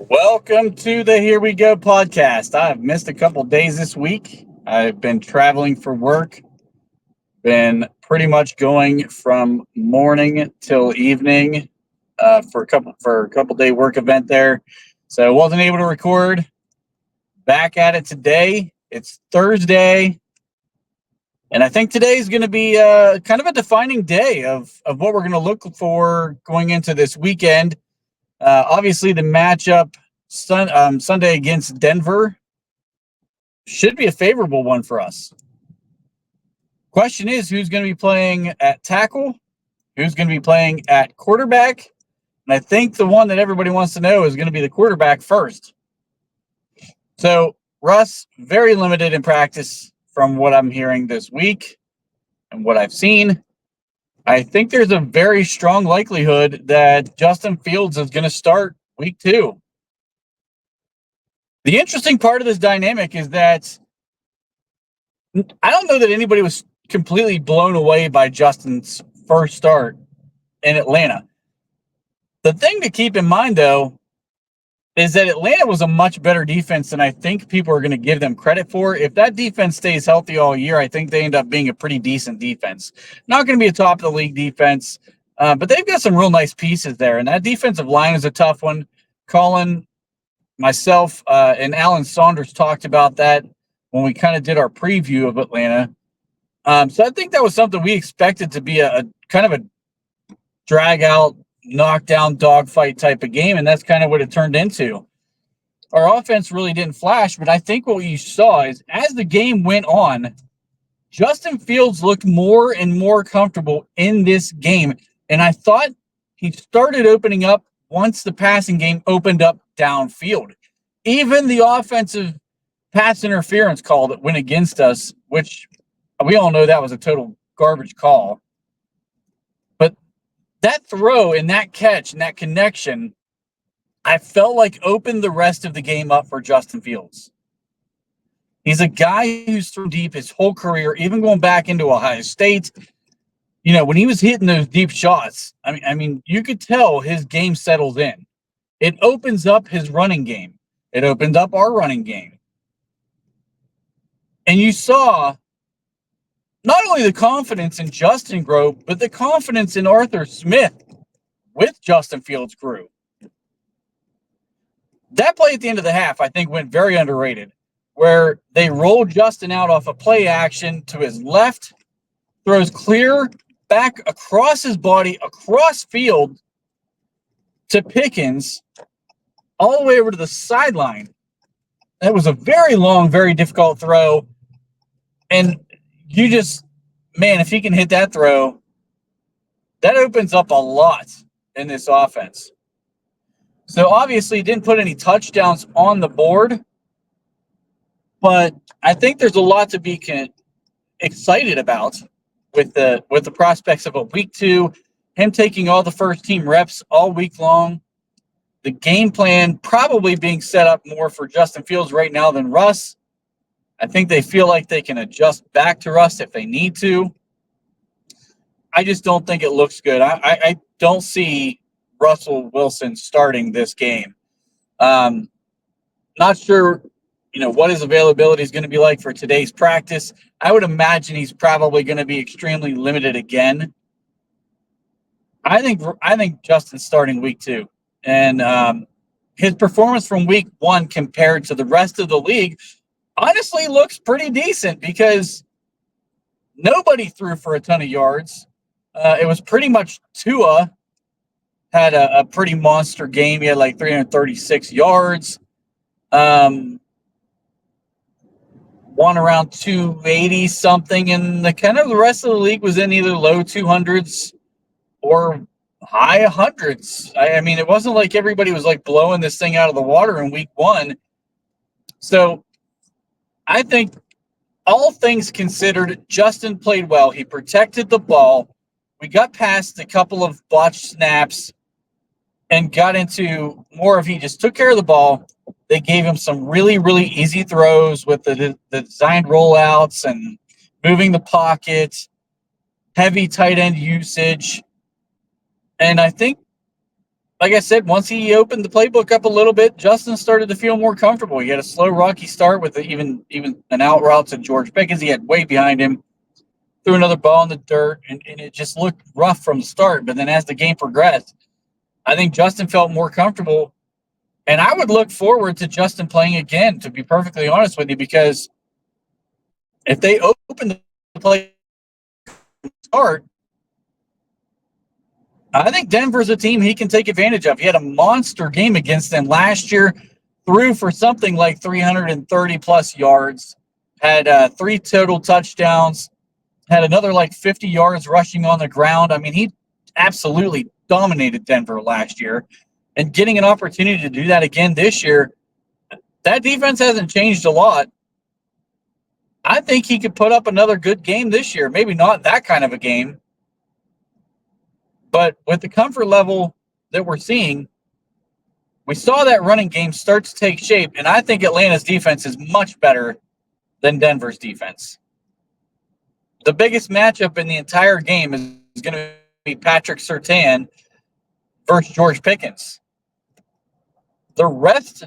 Welcome to the Here We Go podcast. I've missed a couple days this week. I've been traveling for work, been pretty much going from morning till evening for a couple day work event there. So I wasn't able to record. Back at it today. It's Thursday, and I think today is going to be kind of a defining day of what we're going to look for going into this weekend. Obviously, the matchup Sunday against Denver should be a favorable one for us. Question is, who's going to be playing at tackle? Who's going to be playing at quarterback? And I think the one that everybody wants to know is going to be the quarterback first. So, Russ, very limited in practice from what I'm hearing this week and what I've seen. I think there's a very strong likelihood that Justin Fields is going to start week 2. The interesting part of this dynamic is that I don't know that anybody was completely blown away by Justin's first start in Atlanta. The thing to keep in mind, though, is that Atlanta was a much better defense than I think people are going to give them credit for. If that defense stays healthy all year, I think they end up being a pretty decent defense. Not going to be a top of the league defense, but they've got some real nice pieces there. And that defensive line is a tough one. Colin, myself, and Alan Saunders talked about that when we kind of did our preview of Atlanta. So I think that was something we expected to be a kind of a drag out, knockdown dogfight type of game, and that's kind of what it turned into. Our offense really didn't flash, but I think what you saw is as the game went on, Justin Fields looked more and more comfortable in this game, and I thought he started opening up once the passing game opened up downfield. Even the offensive pass interference call that went against us, which we all know that was a total garbage call, but that throw and that catch and that connection, I felt like opened the rest of the game up for Justin Fields. He's a guy who's thrown deep his whole career, even going back into Ohio State. You know, when he was hitting those deep shots, I mean, you could tell his game settles in. It opens up his running game. It opened up our running game. And you saw not only the confidence in Justin grow, but the confidence in Arthur Smith with Justin Fields grew. That play at the end of the half, I think, went very underrated, where they rolled Justin out off a play action to his left, throws clear back across his body, across field to Pickens, all the way over to the sideline. That was a very long, very difficult throw. And you just, man, if he can hit that throw, that opens up a lot in this offense. So obviously didn't put any touchdowns on the board, but I think there's a lot to be excited about with the prospects of a week 2, him taking all the first team reps all week long, the game plan probably being set up more for Justin Fields right now than Russ. I think they feel like they can adjust back to Russ if they need to. I just don't think it looks good. I don't see Russell Wilson starting this game. Not sure, what his availability is going to be like for today's practice. I would imagine he's probably going to be extremely limited again. I think Justin's starting week 2, and his performance from week 1 compared to the rest of the league honestly looks pretty decent because nobody threw for a ton of yards. It was pretty much Tua had a pretty monster game. He had like 336 yards. Won around 280 something, and the rest of the league was in either low 200s or high hundreds. I mean, it wasn't like everybody was like blowing this thing out of the water in week 1. So I think all things considered, Justin played well. He protected the ball. We got past a couple of botched snaps and got into more of he just took care of the ball. They gave him some really, really easy throws with the designed rollouts and moving the pocket, heavy tight end usage. And I think like I said, once he opened the playbook up a little bit, Justin started to feel more comfortable. He had a slow, rocky start with even an out route to George Pickens. He had way behind him, threw another ball in the dirt, and it just looked rough from the start. But then as the game progressed, I think Justin felt more comfortable. And I would look forward to Justin playing again, to be perfectly honest with you, because if they open the play start, I think Denver's a team he can take advantage of. He had a monster game against them last year, threw for something like 330 plus yards, had 3 total touchdowns, had another like 50 yards rushing on the ground. I mean, he absolutely dominated Denver last year. And getting an opportunity to do that again this year, that defense hasn't changed a lot. I think he could put up another good game this year. Maybe not that kind of a game, but with the comfort level that we're seeing, we saw that running game start to take shape, and I think Atlanta's defense is much better than Denver's defense. The biggest matchup in the entire game is going to be Patrick Surtain versus George Pickens. The rest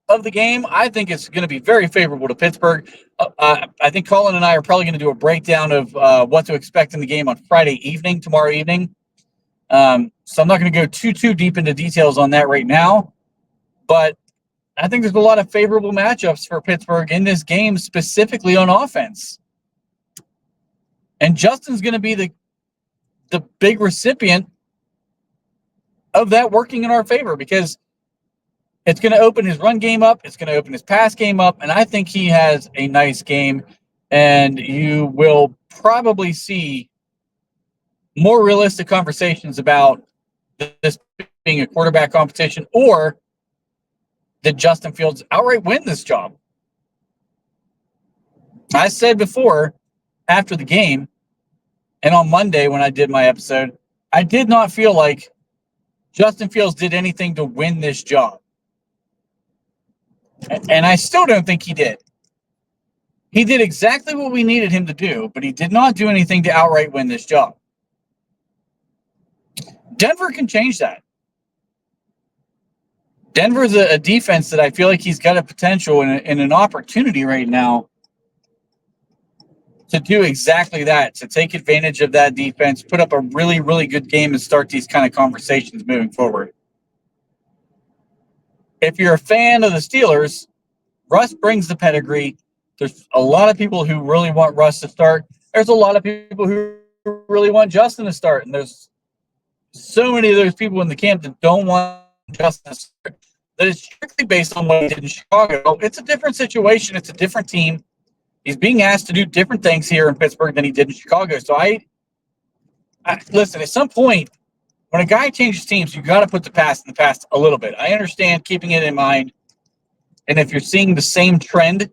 of the game, I think, is going to be very favorable to Pittsburgh. I think Colin and I are probably going to do a breakdown of what to expect in the game on tomorrow evening. So I'm not going to go too deep into details on that right now. But I think there's a lot of favorable matchups for Pittsburgh in this game, specifically on offense. And Justin's going to be the big recipient of that working in our favor, because it's going to open his run game up. It's going to open his pass game up. And I think he has a nice game. And you will probably see more realistic conversations about this being a quarterback competition, or did Justin Fields outright win this job? I said before, after the game, and on Monday when I did my episode, I did not feel like Justin Fields did anything to win this job. And I still don't think he did. He did exactly what we needed him to do, but he did not do anything to outright win this job. Denver can change that. Denver's a defense that I feel like he's got a potential and an opportunity right now to do exactly that, to take advantage of that defense, put up a really, really good game, and start these kind of conversations moving forward. If you're a fan of the Steelers, Russ brings the pedigree. There's a lot of people who really want Russ to start. There's a lot of people who really want Justin to start. And there's so many of those people in the camp that don't want Justin to start. That is strictly based on what he did in Chicago. It's a different situation. It's a different team. He's being asked to do different things here in Pittsburgh than he did in Chicago. So I listen, at some point, when a guy changes teams, you got to put the past in the past a little bit. I understand keeping it in mind. And if you're seeing the same trend,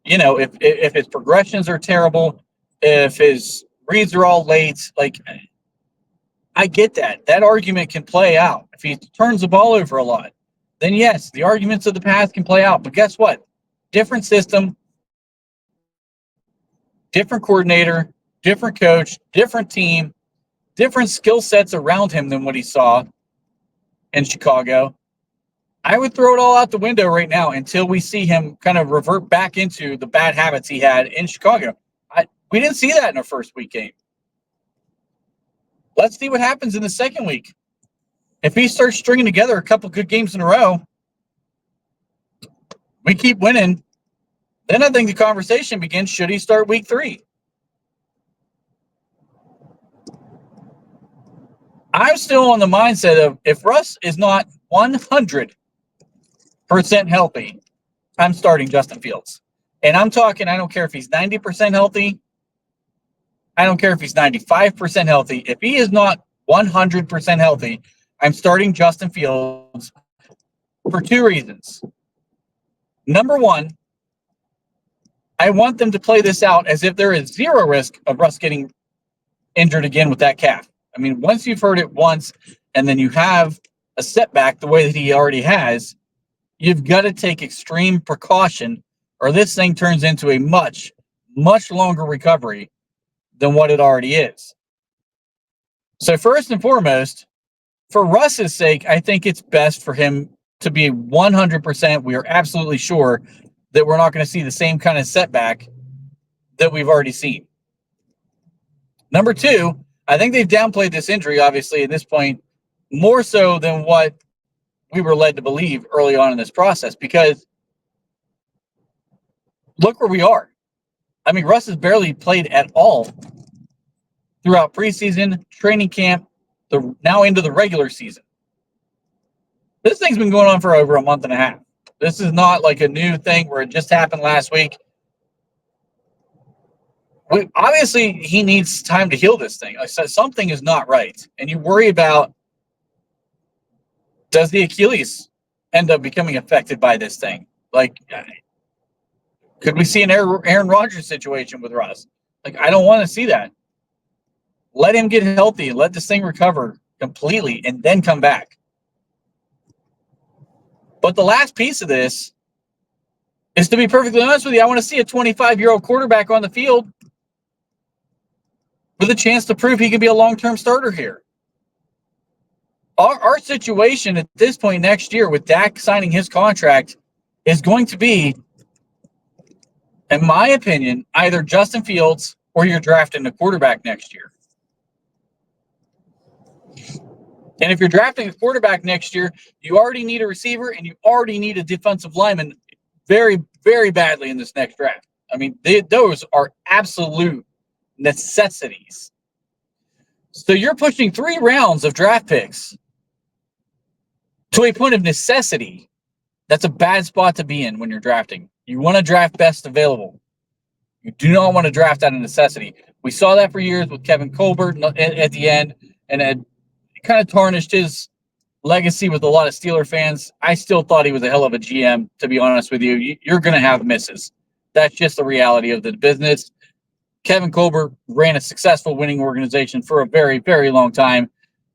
you know, if his progressions are terrible, if his reads are all late, like, I get that. That argument can play out. If he turns the ball over a lot, then yes, the arguments of the past can play out. But guess what? Different system, different coordinator, different coach, different team, different skill sets around him than what he saw in Chicago. I would throw it all out the window right now until we see him kind of revert back into the bad habits he had in Chicago. We didn't see that in our first week game. Let's see what happens in the second week. If he starts stringing together a couple good games in a row, we keep winning, then I think the conversation begins, should he start week 3? I'm still on the mindset of, if Russ is not 100% healthy, I'm starting Justin Fields. And I'm talking, I don't care if he's 90% healthy. I don't care if he's 95% healthy. If he is not 100% healthy, I'm starting Justin Fields for 2 reasons. Number one, I want them to play this out as if there is zero risk of Russ getting injured again with that calf. I mean, once you've heard it once and then you have a setback the way that he already has, you've got to take extreme precaution, or this thing turns into a much, much longer recovery than what it already is. So first and foremost, for Russ's sake, I think it's best for him to be 100%. We are absolutely sure that we're not going to see the same kind of setback that we've already seen. Number two, I think they've downplayed this injury, obviously, at this point, more so than what we were led to believe early on in this process, because look where we are. I mean, Russ has barely played at all throughout preseason, training camp, now into the regular season. This thing's been going on for over a month and a half. This is not like a new thing where it just happened last week. Obviously, he needs time to heal this thing. Like, so something is not right. And you worry about, does the Achilles end up becoming affected by this thing? Like, could we see an Aaron Rodgers situation with Russ? Like, I don't want to see that. Let him get healthy. Let this thing recover completely and then come back. But the last piece of this is, to be perfectly honest with you, I want to see a 25-year-old quarterback on the field with a chance to prove he can be a long-term starter here. Our situation at this point next year with Dak signing his contract is going to be, in my opinion, either Justin Fields or you're drafting a quarterback next year. And if you're drafting a quarterback next year, you already need a receiver and you already need a defensive lineman very, very badly in this next draft. I mean, those are absolute necessities. So you're pushing 3 rounds of draft picks to a point of necessity. That's a bad spot to be in when you're drafting. You want to draft best available. You do not want to draft out of necessity. We saw that for years with Kevin Colbert at the end, and it kind of tarnished his legacy with a lot of Steeler fans. I still thought he was a hell of a GM, to be honest with you. You're going to have misses. That's just the reality of the business. Kevin Colbert ran a successful winning organization for a very, very long time,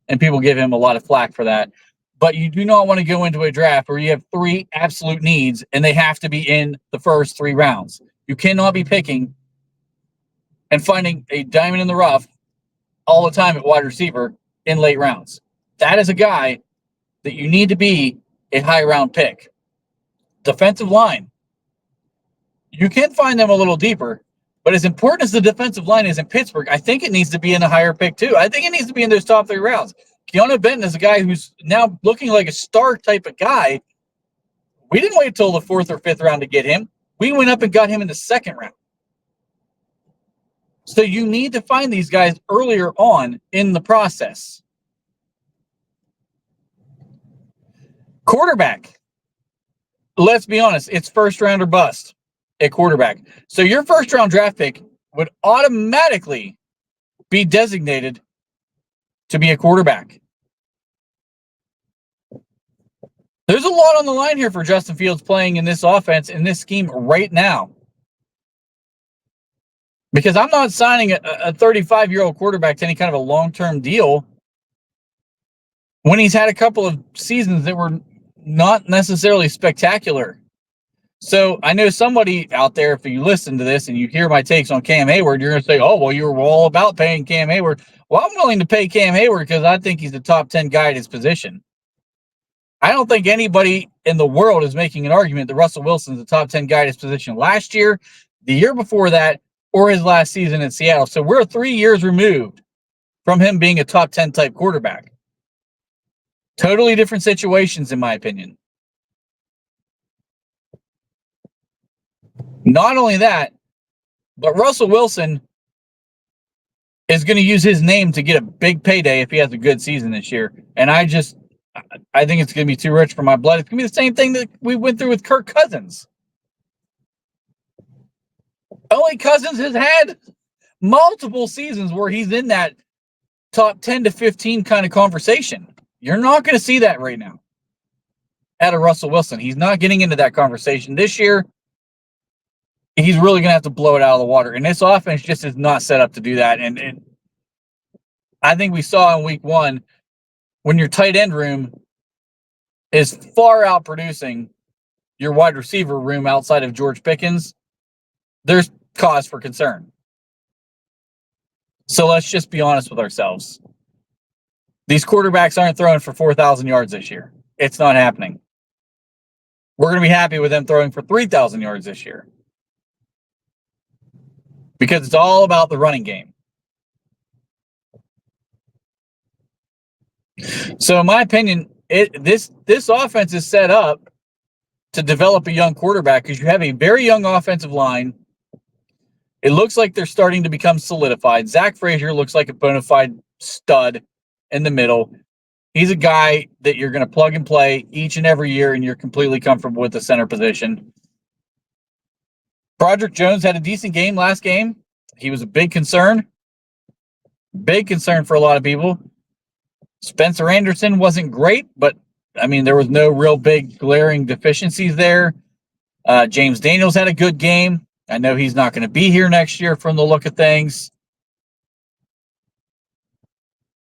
and people give him a lot of flack for that. But you do not want to go into a draft where you have 3 absolute needs, and they have to be in the first 3 rounds. You cannot be picking and finding a diamond in the rough all the time at wide receiver in late rounds. That is a guy that you need to be a high-round pick. Defensive line. You can find them a little deeper, but as important as the defensive line is in Pittsburgh, I think it needs to be in a higher pick too. I think it needs to be in those top 3 rounds. Keanu Benton is a guy who's now looking like a star type of guy. We didn't wait till the 4th or 5th round to get him. We went up and got him in the 2nd round. So you need to find these guys earlier on in the process. Quarterback. Let's be honest, it's first round or bust at quarterback. So your first round draft pick would automatically be designated to be a quarterback. There's a lot on the line here for Justin Fields playing in this offense, in this scheme right now. Because I'm not signing a 35-year-old quarterback to any kind of a long-term deal when he's had a couple of seasons that were not necessarily spectacular. So I know somebody out there, if you listen to this and you hear my takes on Cam Hayward, you're going to say, oh, well, you were all about paying Cam Hayward. Well, I'm willing to pay Cam Hayward because I think he's the top 10 guy at his position. I don't think anybody in the world is making an argument that Russell Wilson's the top 10 guy at his position last year, the year before that, or his last season in Seattle. So we're 3 years removed from him being a top 10 type quarterback. Totally different situations, in my opinion. Not only that, but Russell Wilson is going to use his name to get a big payday if he has a good season this year. And I think it's going to be too rich for my blood. It's going to be the same thing that we went through with Kirk Cousins. Only Cousins has had multiple seasons where he's in that top 10 to 15 kind of conversation. You're not going to see that right now out of Russell Wilson. He's not getting into that conversation this year. He's really going to have to blow it out of the water. And this offense just is not set up to do that. And I think we saw in week 1, when your tight end room is far out producing your wide receiver room outside of George Pickens, there's cause for concern. So let's just be honest with ourselves. These quarterbacks aren't throwing for 4,000 yards this year. It's not happening. We're going to be happy with them throwing for 3,000 yards this year. Because it's all about the running game. So in my opinion, this offense is set up to develop a young quarterback because you have a very young offensive line. It looks like they're starting to become solidified. Zach Frazier looks like a bona fide stud in the middle. He's a guy that you're going to plug and play each and every year, and you're completely comfortable with the center position. Broderick Jones had a decent game last game. He was a big concern. Big concern for a lot of people. Spencer Anderson wasn't great, but, I mean, there was no real big glaring deficiencies there. James Daniels had a good game. I know he's not going to be here next year from the look of things.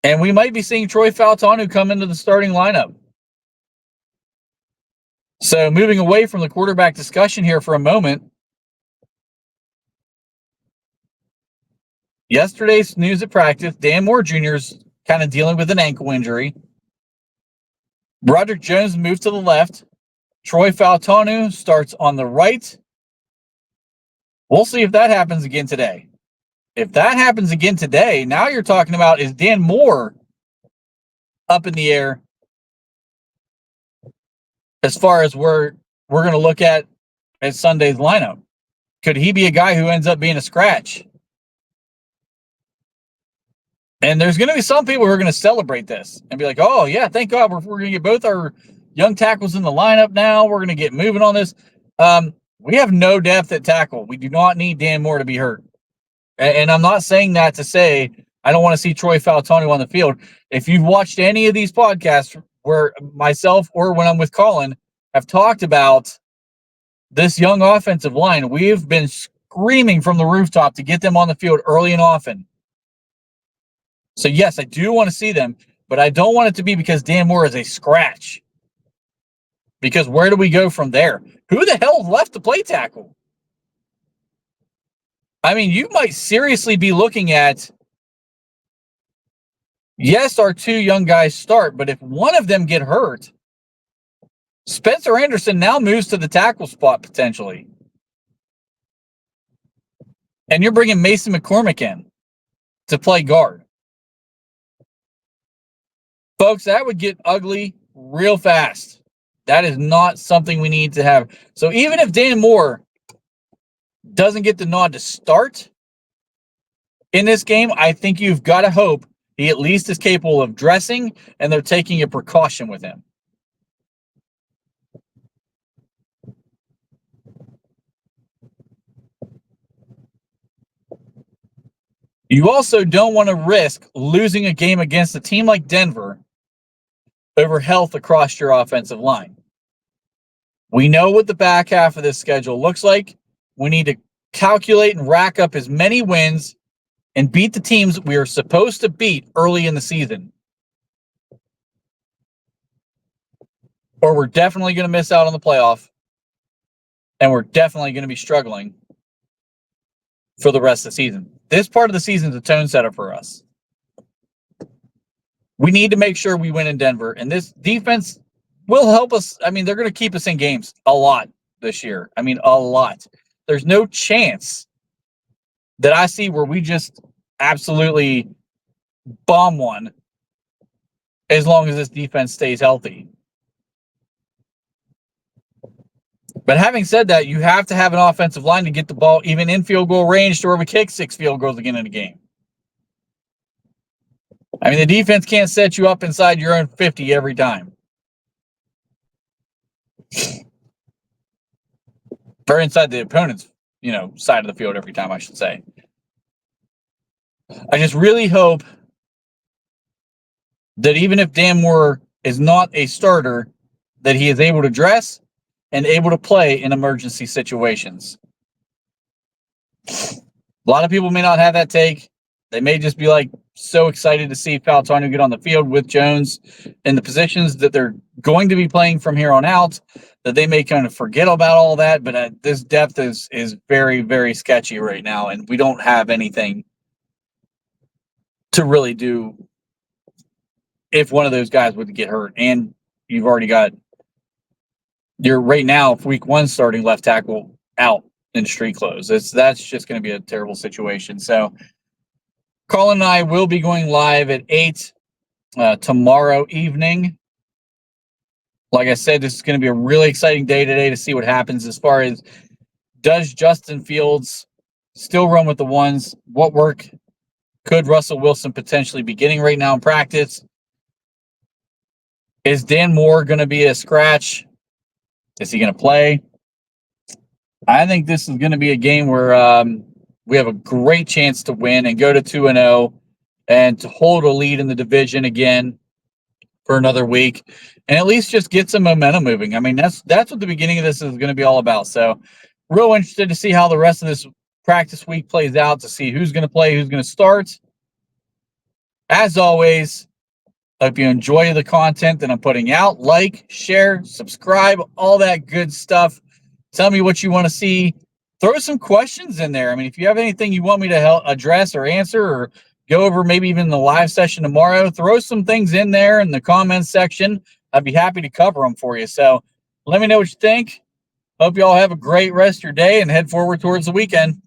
And we might be seeing Troy Fautanu come into the starting lineup. So moving away from the quarterback discussion here for a moment. Yesterday's news at practice, Dan Moore Jr. is kind of dealing with an ankle injury. Broderick Jones moved to the left. Troy Fautanu starts on the right. We'll see if that happens again today. If that happens again today, now you're talking about, is Dan Moore up in the air as far as we're going to look at Sunday's lineup? Could he be a guy who ends up being a scratch? And there's going to be some people who are going to celebrate this and be like, oh, yeah, thank God we're going to get both our young tackles in the lineup now. We're going to get moving on this. We have no depth at tackle. We do not need Dan Moore to be hurt. And I'm not saying that to say I don't want to see Troy Fautanu on the field. If you've watched any of these podcasts where myself or when I'm with Colin have talked about this young offensive line, we've been screaming from the rooftop to get them on the field early and often. So, yes, I do want to see them, but I don't want it to be because Dan Moore is a scratch. Because where do we go from there? Who the hell is left to play tackle? I mean, you might seriously be looking at, yes, our two young guys start, but if one of them get hurt, Spencer Anderson now moves to the tackle spot potentially. And you're bringing Mason McCormick in to play guard. Folks, that would get ugly real fast. That is not something we need to have. So even if Dan Moore doesn't get the nod to start in this game, I think you've got to hope he at least is capable of dressing and they're taking a precaution with him. You also don't want to risk losing a game against a team like Denver over health across your offensive line. We know what the back half of this schedule looks like. We need to calculate and rack up as many wins and beat the teams we are supposed to beat early in the season. Or we're definitely going to miss out on the playoff. And we're definitely going to be struggling for the rest of the season. This part of the season is a tone setter for us. We need to make sure we win in Denver. And this defense will help us. I mean, they're going to keep us in games a lot this year. I mean, a lot. There's no chance that I see where we just absolutely bomb one as long as this defense stays healthy. But having said that, you have to have an offensive line to get the ball even in field goal range to where we kick 6 field goals again in a game. I mean, the defense can't set you up inside your own 50 every time. Or inside the opponent's, side of the field every time, I should say. I just really hope that even if Dan Moore is not a starter, that he is able to dress and able to play in emergency situations. A lot of people may not have that take. They may just be so excited to see Fautanu get on the field with Jones in the positions that they're going to be playing from here on out, that they may kind of forget about all that. But this depth is very, very sketchy right now, and we don't have anything to really do if one of those guys would get hurt. And you've already got your right now, if week one starting left tackle out in street clothes. That's just going to be a terrible situation. So Colin and I will be going live at 8 tomorrow evening. Like I said, this is going to be a really exciting day today to see what happens as far as does Justin Fields still run with the ones? What work could Russell Wilson potentially be getting right now in practice? Is Dan Moore going to be a scratch? Is he going to play? I think this is going to be a game where we have a great chance to win and go to 2-0 and to hold a lead in the division again for another week and at least just get some momentum moving. I mean, that's what the beginning of this is going to be all about. So real interested to see how the rest of this practice week plays out, to see who's going to play, who's going to start. As always, hope you enjoy the content that I'm putting out. Like, share, subscribe, all that good stuff. Tell me what you want to see. Throw some questions in there. I mean, if you have anything you want me to help address or answer or go over maybe even the live session tomorrow, throw some things in there in the comments section. I'd be happy to cover them for you. So let me know what you think. Hope you all have a great rest of your day and head forward towards the weekend.